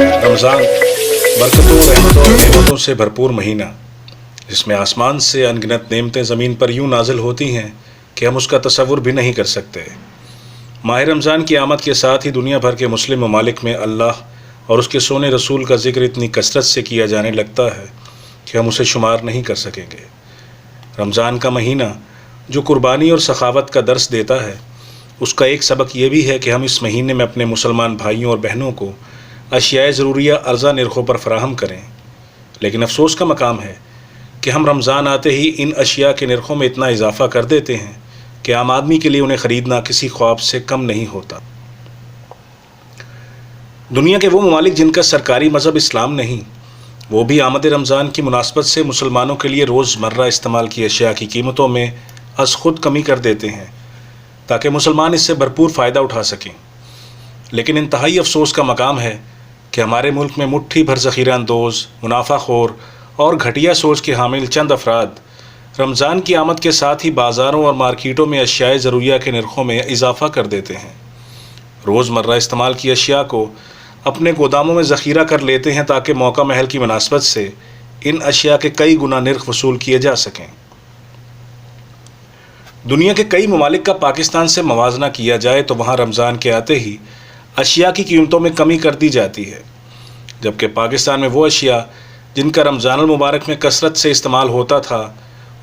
رمضان برکتوں رحمتوں اور نعمتوں سے بھرپور مہینہ، جس میں آسمان سے انگنت نعمتیں زمین پر یوں نازل ہوتی ہیں کہ ہم اس کا تصور بھی نہیں کر سکتے۔ ماہ رمضان کی آمد کے ساتھ ہی دنیا بھر کے مسلم ممالک میں اللہ اور اس کے سونے رسول کا ذکر اتنی کثرت سے کیا جانے لگتا ہے کہ ہم اسے شمار نہیں کر سکیں گے۔ رمضان کا مہینہ جو قربانی اور سخاوت کا درس دیتا ہے، اس کا ایک سبق یہ بھی ہے کہ ہم اس مہینے میں اپنے مسلمان بھائیوں اور بہنوں کو اشیاء ضروریہ ارزاں نرخوں پر فراہم کریں، لیکن افسوس کا مقام ہے کہ ہم رمضان آتے ہی ان اشیاء کے نرخوں میں اتنا اضافہ کر دیتے ہیں کہ عام آدمی کے لیے انہیں خریدنا کسی خواب سے کم نہیں ہوتا۔ دنیا کے وہ ممالک جن کا سرکاری مذہب اسلام نہیں، وہ بھی آمد رمضان کی مناسبت سے مسلمانوں کے لیے روز مرہ استعمال کی اشیاء کی قیمتوں میں از خود کمی کر دیتے ہیں تاکہ مسلمان اس سے بھرپور فائدہ اٹھا سکیں۔ لیکن انتہائی افسوس کا مقام ہے کہ ہمارے ملک میں مٹھی بھر ذخیرہ اندوز، منافع خور اور گھٹیا سوچ کے حامل چند افراد رمضان کی آمد کے ساتھ ہی بازاروں اور مارکیٹوں میں اشیاء ضروریہ کے نرخوں میں اضافہ کر دیتے ہیں۔ روز مرہ استعمال کی اشیاء کو اپنے گوداموں میں ذخیرہ کر لیتے ہیں تاکہ موقع محل کی مناسبت سے ان اشیاء کے کئی گنا نرخ وصول کیے جا سکیں۔ دنیا کے کئی ممالک کا پاکستان سے موازنہ کیا جائے تو وہاں رمضان کے آتے ہی اشیاء کی قیمتوں میں کمی کر دی جاتی ہے، جبکہ پاکستان میں وہ اشیاء جن کا رمضان المبارک میں کثرت سے استعمال ہوتا تھا،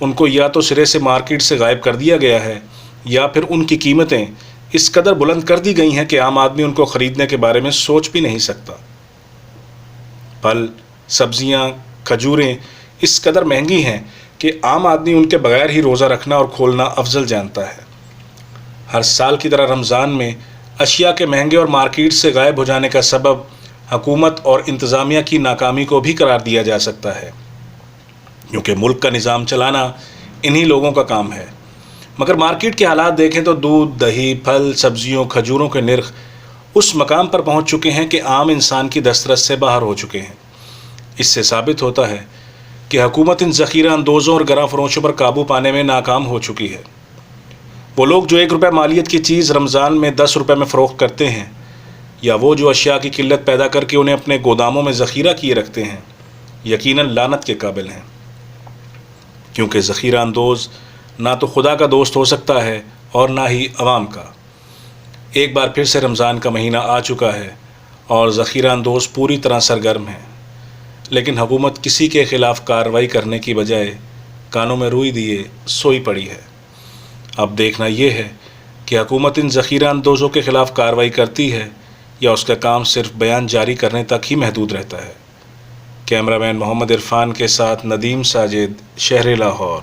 ان کو یا تو سرے سے مارکیٹ سے غائب کر دیا گیا ہے یا پھر ان کی قیمتیں اس قدر بلند کر دی گئی ہیں کہ عام آدمی ان کو خریدنے کے بارے میں سوچ بھی نہیں سکتا۔ پھل، سبزیاں، کھجوریں اس قدر مہنگی ہیں کہ عام آدمی ان کے بغیر ہی روزہ رکھنا اور کھولنا افضل جانتا ہے۔ ہر سال کی طرح رمضان میں اشیاء کے مہنگے اور مارکیٹ سے غائب ہو جانے کا سبب حکومت اور انتظامیہ کی ناکامی کو بھی قرار دیا جا سکتا ہے، کیونکہ ملک کا نظام چلانا انہی لوگوں کا کام ہے۔ مگر مارکیٹ کے حالات دیکھیں تو دودھ، دہی، پھل، سبزیوں، کھجوروں کے نرخ اس مقام پر پہنچ چکے ہیں کہ عام انسان کی دسترس سے باہر ہو چکے ہیں۔ اس سے ثابت ہوتا ہے کہ حکومت ان ذخیرہ اندوزوں اور گراں فروشوں پر قابو پانے میں ناکام ہو چکی ہے۔ وہ لوگ جو 1 روپے مالیت کی چیز رمضان میں 10 روپے میں فروخت کرتے ہیں، یا وہ جو اشیاء کی قلت پیدا کر کے انہیں اپنے گوداموں میں ذخیرہ کیے رکھتے ہیں، یقیناً لعنت کے قابل ہیں، کیونکہ ذخیرہ اندوز نہ تو خدا کا دوست ہو سکتا ہے اور نہ ہی عوام کا۔ ایک بار پھر سے رمضان کا مہینہ آ چکا ہے اور ذخیرہ اندوز پوری طرح سرگرم ہیں، لیکن حکومت کسی کے خلاف کارروائی کرنے کی بجائے کانوں میں روئی دیے سوئی پڑی ہے۔ اب دیکھنا یہ ہے کہ حکومت ان ذخیرہ اندوزوں کے خلاف کارروائی کرتی ہے یا اس کا کام صرف بیان جاری کرنے تک ہی محدود رہتا ہے۔ کیمرہ مین محمد عرفان کے ساتھ ندیم ساجد، شہر لاہور۔